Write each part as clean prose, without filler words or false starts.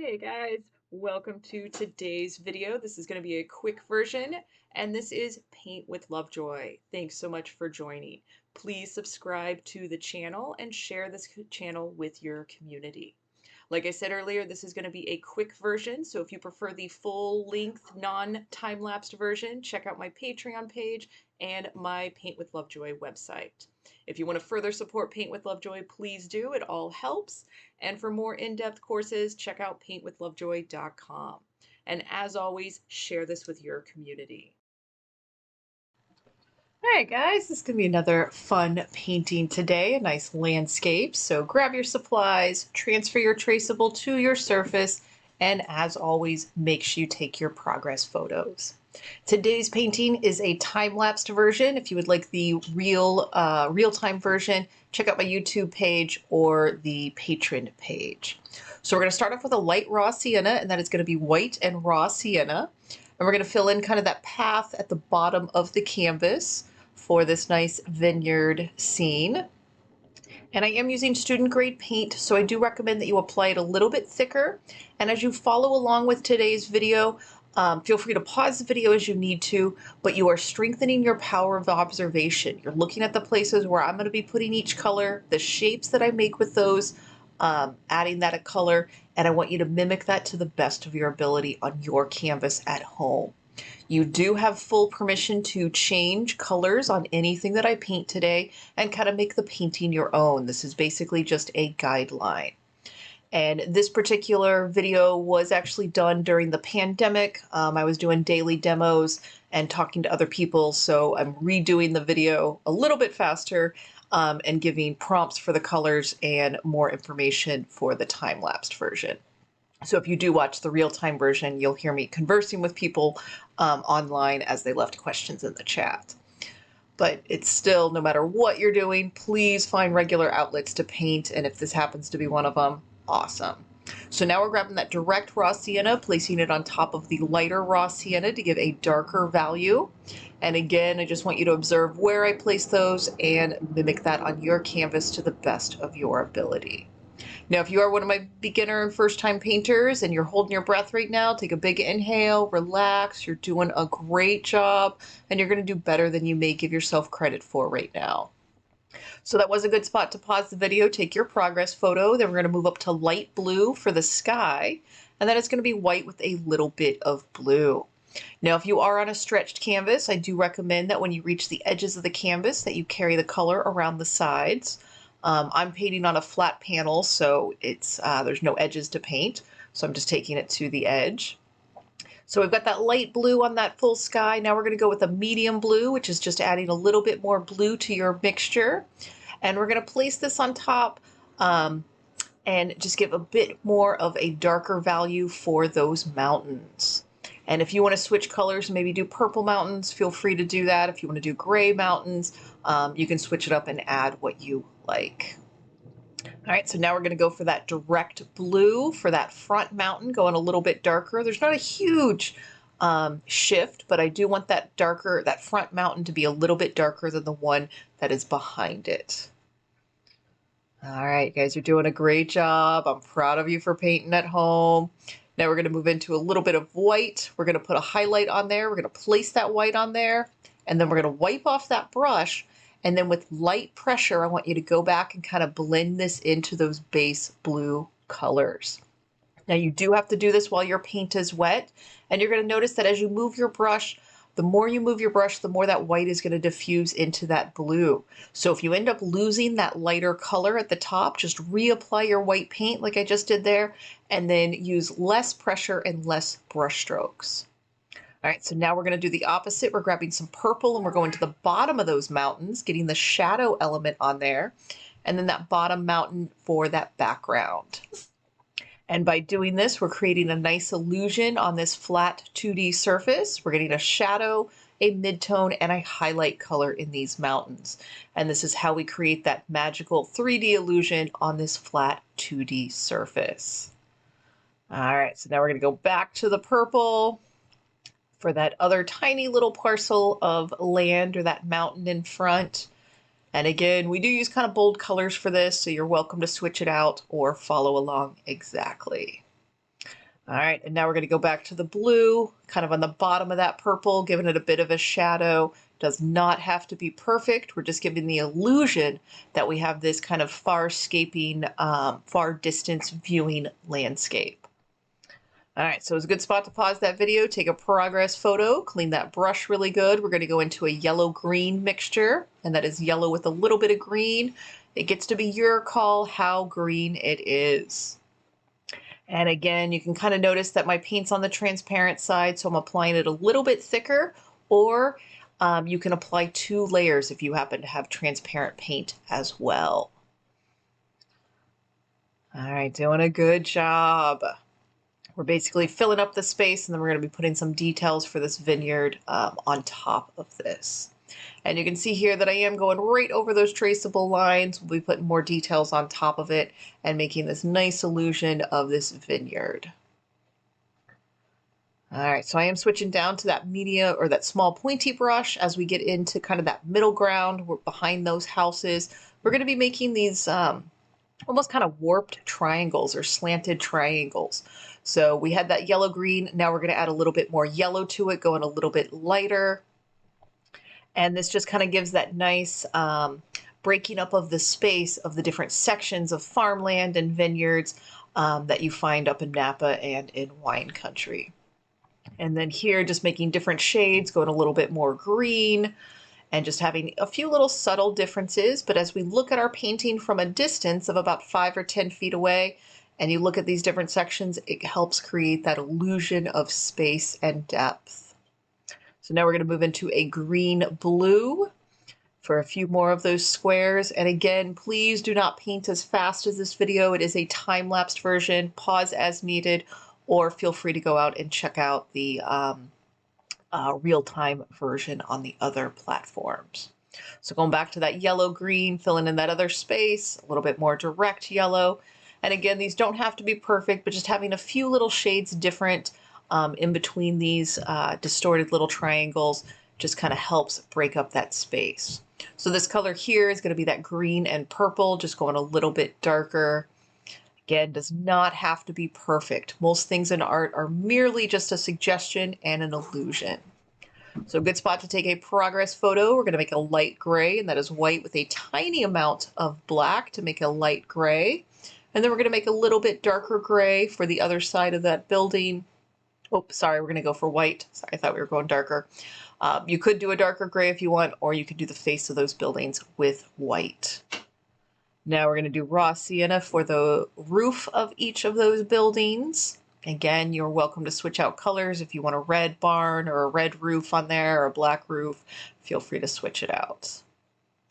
Hey guys, welcome to today's video. This is going to be a quick version, and this is Paint with Lovejoy. Thanks so much for joining. Please subscribe to the channel and share this channel with your community. Like I said earlier, this is going to be a quick version, so if you prefer the full-length, non-time-lapsed version, check out my Patreon page and my Paint with Lovejoy website. If you want to further support Paint with Lovejoy, please do. It all helps. And for more in-depth courses, check out paintwithlovejoy.com. And as always, share this with your community. All right, guys, this is going to be another fun painting today, a nice landscape. So grab your supplies, transfer your traceable to your surface, and as always, make sure you take your progress photos. Today's painting is a time-lapsed version. If you would like the real-time version, check out my YouTube page or the Patreon page. So we're going to start off with a light raw sienna, and that is going to be white and raw sienna. And we're going to fill in kind of that path at the bottom of the canvas for this nice vineyard scene. And I am using student grade paint, so I do recommend that you apply it a little bit thicker. And as you follow along with today's video, feel free to pause the video as you need to, but you are strengthening your power of observation. You're looking at the places where I'm going to be putting each color, the shapes that I make with those, adding that a color, and I want you to mimic that to the best of your ability on your canvas at home. You do have full permission to change colors on anything that I paint today and kind of make the painting your own. This is basically just a guideline. And this particular video was actually done during the pandemic. I was doing daily demos and talking to other people, so I'm redoing the video a little bit faster and giving prompts for the colors and more information for the time-lapsed version. So if you do watch the real-time version, you'll hear me conversing with people online as they left questions in the chat. But it's still, no matter what you're doing, please find regular outlets to paint, and if this happens to be one of them, awesome. So now we're grabbing that direct raw sienna, placing it on top of the lighter raw sienna to give a darker value. And again, I just want you to observe where I place those and mimic that on your canvas to the best of your ability. Now, if you are one of my beginner and first-time painters and you're holding your breath right now, take a big inhale, relax. You're doing a great job, and you're going to do better than you may give yourself credit for right now. So that was a good spot to pause the video, take your progress photo. Then we're going to move up to light blue for the sky, and then it's going to be white with a little bit of blue. Now, if you are on a stretched canvas, I do recommend that when you reach the edges of the canvas that you carry the color around the sides. I'm painting on a flat panel, so it's there's no edges to paint, so I'm just taking it to the edge. So we've got that light blue on that full sky. Now we're going to go with a medium blue, which is just adding a little bit more blue to your mixture. And we're going to place this on top and just give a bit more of a darker value for those mountains. And if you want to switch colors, maybe do purple mountains, feel free to do that. If you want to do gray mountains, you can switch it up and add what you like. All right, so now we're going to go for that direct blue for that front mountain, going a little bit darker. There's not a huge shift, but I do want that darker, that front mountain to be a little bit darker than the one that is behind it. All right, guys, you're doing a great job. I'm proud of you for painting at home. Now we're going to move into a little bit of white. We're going to put a highlight on there. We're going to place that white on there, and then we're going to wipe off that brush. And then with light pressure, I want you to go back and kind of blend this into those base blue colors. Now you do have to do this while your paint is wet, and you're going to notice that as you move your brush, the more you move your brush, the more that white is going to diffuse into that blue. So if you end up losing that lighter color at the top, just reapply your white paint like I just did there, and then use less pressure and less brush strokes. All right, so now we're going to do the opposite. We're grabbing some purple and we're going to the bottom of those mountains, getting the shadow element on there, and then that bottom mountain for that background. And by doing this, we're creating a nice illusion on this flat 2D surface. We're getting a shadow, a midtone, and a highlight color in these mountains. And this is how we create that magical 3D illusion on this flat 2D surface. All right, so now we're going to go back to the purple for that other tiny little parcel of land or that mountain in front. And again, we do use kind of bold colors for this, so you're welcome to switch it out or follow along exactly. All right, and now we're going to go back to the blue, kind of on the bottom of that purple, giving it a bit of a shadow. Does not have to be perfect. We're just giving the illusion that we have this kind of farscaping, far distance viewing landscape. All right, so it's a good spot to pause that video, take a progress photo, clean that brush really good. We're going to go into a yellow-green mixture, and that is yellow with a little bit of green. It gets to be your call how green it is. And again, you can kind of notice that my paint's on the transparent side, so I'm applying it a little bit thicker, or you can apply 2 layers if you happen to have transparent paint as well. All right, doing a good job. We're basically filling up the space, and then we're going to be putting some details for this vineyard on top of this. And you can see here that I am going right over those traceable lines. We'll be putting more details on top of it and making this nice illusion of this vineyard. All right, so I am switching down to that media or that small pointy brush as we get into kind of that middle ground. We're behind those houses. We're going to be making these almost kind of warped triangles or slanted triangles. So we had that yellow green. Now we're going to add a little bit more yellow to it, going a little bit lighter. And this just kind of gives that nice breaking up of the space of the different sections of farmland and vineyards that you find up in Napa and in wine country. And then here, just making different shades, going a little bit more green, and just having a few little subtle differences. But as we look at our painting from a distance of about 5 or 10 feet away, and you look at these different sections, it helps create that illusion of space and depth. So now we're going to move into a green-blue for a few more of those squares. And again, please do not paint as fast as this video. It is a time-lapsed version. Pause as needed, or feel free to go out and check out the real-time version on the other platforms. So going back to that yellow-green, filling in that other space, a little bit more direct yellow. And again, these don't have to be perfect, but just having a few little shades different in between these distorted little triangles just kind of helps break up that space. So this color here is going to be that green and purple, just going a little bit darker. Again, does not have to be perfect. Most things in art are merely just a suggestion and an illusion. So a good spot to take a progress photo. We're going to make a light gray, and that is white with a tiny amount of black to make a light gray. And then we're going to make a little bit darker gray for the other side of that building. Oh, sorry, we're going to go for white. Sorry, I thought we were going darker. You could do a darker gray if you want, or you could do the face of those buildings with white. Now we're going to do raw sienna for the roof of each of those buildings. Again, you're welcome to switch out colors. If you want a red barn or a red roof on there or a black roof, feel free to switch it out.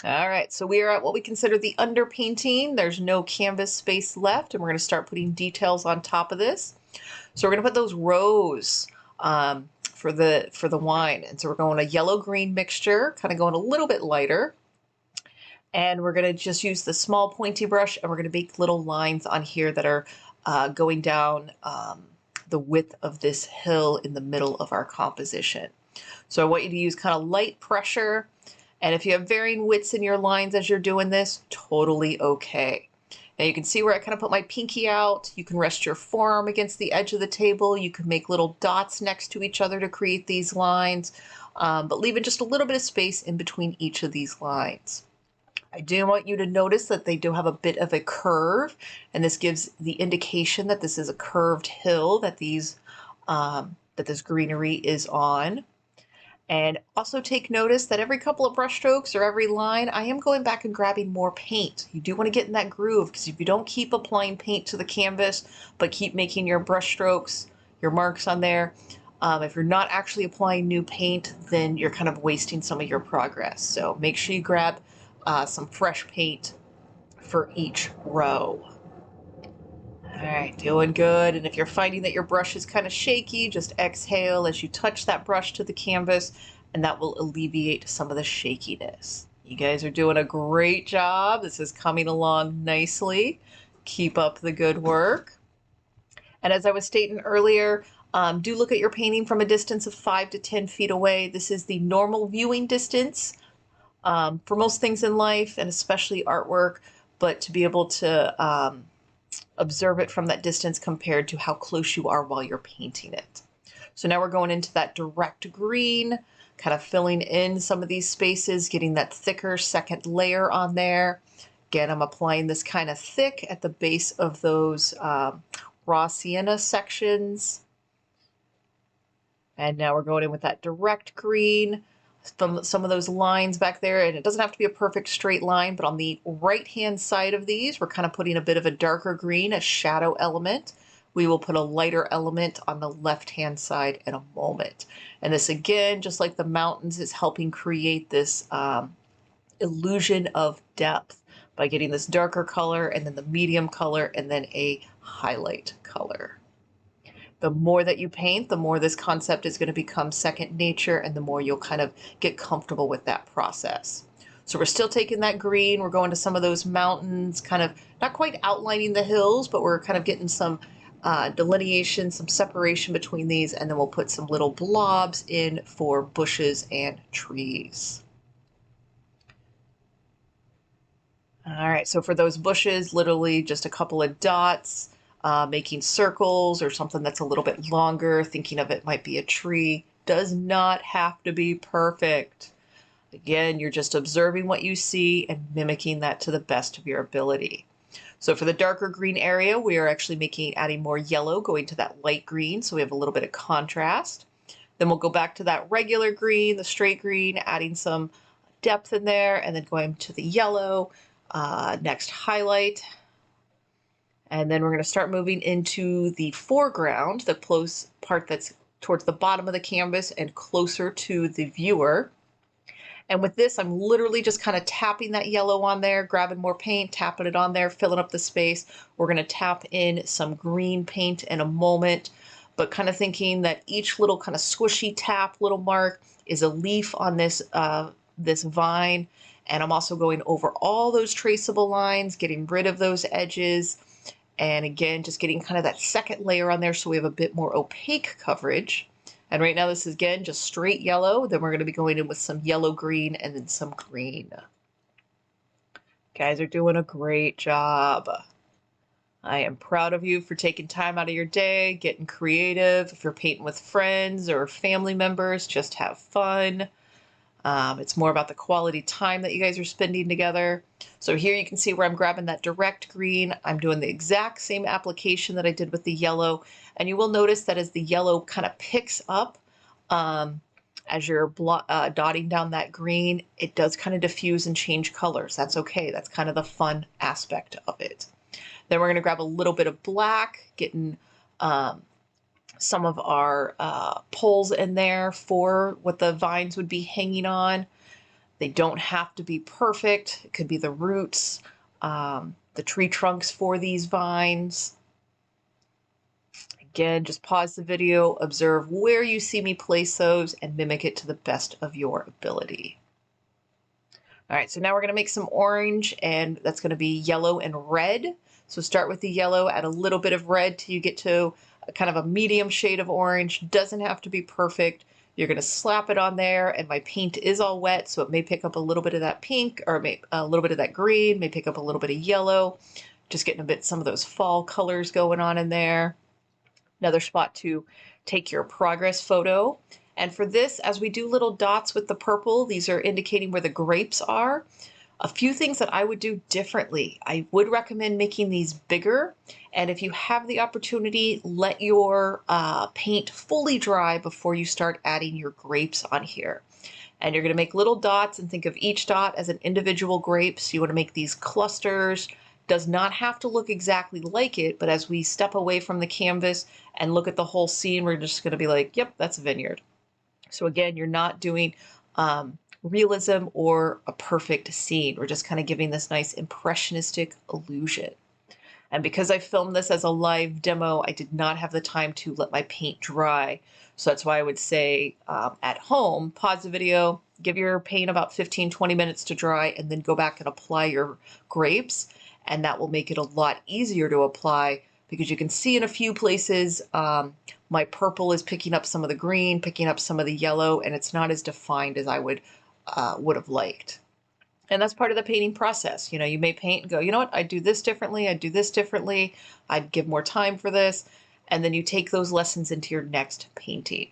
All right, so we are at what we consider the underpainting. There's no canvas space left, and we're going to start putting details on top of this. So we're going to put those rows for the wine. And so we're going a yellow-green mixture, kind of going a little bit lighter. And we're going to just use the small pointy brush, and we're going to make little lines on here that are going down the width of this hill in the middle of our composition. So I want you to use kind of light pressure. And if you have varying widths in your lines as you're doing this, totally okay. Now you can see where I kind of put my pinky out. You can rest your forearm against the edge of the table. You can make little dots next to each other to create these lines, but leaving just a little bit of space in between each of these lines. I do want you to notice that they do have a bit of a curve, and this gives the indication that this is a curved hill that this greenery is on. And also take notice that every couple of brush strokes or every line, I am going back and grabbing more paint. You do want to get in that groove, because if you don't keep applying paint to the canvas, but keep making your brush strokes, your marks on there, if you're not actually applying new paint, then you're kind of wasting some of your progress. So make sure you grab some fresh paint for each row. All right, doing good. And if you're finding that your brush is kind of shaky, just exhale as you touch that brush to the canvas, and that will alleviate some of the shakiness. You guys are doing a great job. This is coming along nicely. Keep up the good work. And as I was stating earlier, do look at your painting from a distance of 5 to 10 feet away. This is the normal viewing distance for most things in life, and especially artwork. But to be able to observe it from that distance compared to how close you are while you're painting it. So now we're going into that direct green, kind of filling in some of these spaces, getting that thicker second layer on there. Again, I'm applying this kind of thick at the base of those raw sienna sections. And now we're going in with that direct green, some of those lines back there, and it doesn't have to be a perfect straight line, but on the right-hand side of these, we're kind of putting a bit of a darker green, a shadow element. We will put a lighter element on the left-hand side in a moment. And this, again, just like the mountains, is helping create this illusion of depth by getting this darker color and then the medium color and then a highlight color. The more that you paint, the more this concept is going to become second nature, and the more you'll kind of get comfortable with that process. So we're still taking that green, we're going to some of those mountains, kind of not quite outlining the hills, but we're kind of getting some delineation, some separation between these, and then we'll put some little blobs in for bushes and trees. All right, so for those bushes, literally just a couple of dots, making circles or something that's a little bit longer, thinking of it might be a tree. Does not have to be perfect. Again, you're just observing what you see and mimicking that to the best of your ability. So for the darker green area, we are actually adding more yellow, going to that light green, so we have a little bit of contrast. Then we'll go back to that regular green, the straight green, adding some depth in there, and then going to the yellow, next highlight. And then we're going to start moving into the foreground, the close part that's towards the bottom of the canvas and closer to the viewer. And with this, I'm literally just kind of tapping that yellow on there, grabbing more paint, tapping it on there, filling up the space. We're going to tap in some green paint in a moment, but kind of thinking that each little kind of squishy tap, little mark, is a leaf on this, this vine. And I'm also going over all those traceable lines, getting rid of those edges. And again, just getting kind of that second layer on there so we have a bit more opaque coverage. And right now this is, again, just straight yellow. Then we're going to be going in with some yellow green and then some green. Guys are doing a great job. I am proud of you for taking time out of your day, getting creative. If you're painting with friends or family members, just have fun. It's more about the quality time that you guys are spending together. So here you can see where I'm grabbing that direct green. I'm doing the exact same application that I did with the yellow. And you will notice that as the yellow kind of picks up, as you're dotting down that green, it does kind of diffuse and change colors. That's okay. That's kind of the fun aspect of it. Then we're going to grab a little bit of black, getting some of our poles in there for what the vines would be hanging on. They don't have to be perfect. It could be the roots, the tree trunks for these vines. Again, just pause the video, observe where you see me place those, and mimic it to the best of your ability. All right, so now we're going to make some orange, and that's going to be yellow and red. So start with the yellow, add a little bit of red till you get to kind of a medium shade of orange. Doesn't have to be perfect. You're going to slap it on there, and my paint is all wet, so it may pick up a little bit of that pink, or a little bit of that green, may pick up a little bit of yellow. Just getting some of those fall colors going on in there. Another spot to take your progress photo. And for this, as we do little dots with the purple, these are indicating where the grapes are. A few things that I would do differently. I would recommend making these bigger. And if you have the opportunity, let your paint fully dry before you start adding your grapes on here. And you're going to make little dots and think of each dot as an individual grape. So you want to make these clusters. Does not have to look exactly like it, but as we step away from the canvas and look at the whole scene, we're just going to be like, yep, that's a vineyard. So again, you're not doing realism or a perfect scene. We're just kind of giving this nice impressionistic illusion. And because I filmed this as a live demo, I did not have the time to let my paint dry. So that's why I would say at home, pause the video, give your paint about 15-20 minutes to dry, and then go back and apply your grapes. And that will make it a lot easier to apply, because you can see in a few places my purple is picking up some of the green, picking up some of the yellow, and it's not as defined as I would have liked. And that's part of the painting process. You know, you may paint and go, you know what, I'd do this differently, I'd do this differently, I'd give more time for this. And then you take those lessons into your next painting.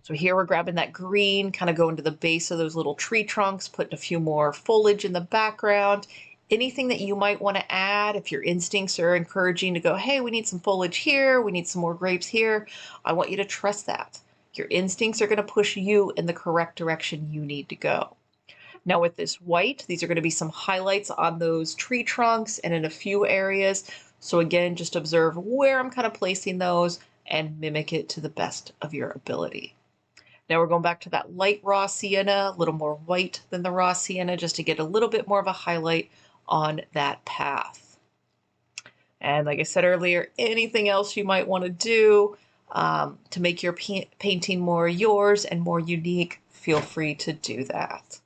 So here we're grabbing that green, kind of going to the base of those little tree trunks, putting a few more foliage in the background. Anything that you might want to add, if your instincts are encouraging to go, hey, we need some foliage here, we need some more grapes here, I want you to trust that. Your instincts are going to push you in the correct direction you need to go. Now with this white, these are going to be some highlights on those tree trunks and in a few areas. So again, just observe where I'm kind of placing those and mimic it to the best of your ability. Now we're going back to that light raw sienna, a little more white than the raw sienna, just to get a little bit more of a highlight on that path. And like I said earlier, anything else you might want to do to make your painting more yours and more unique, feel free to do that.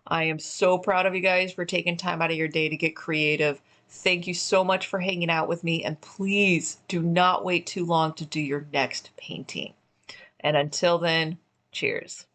I am so proud of you guys for taking time out of your day to get creative. Thank you so much for hanging out with me, and please do not wait too long to do your next painting. And until then, cheers.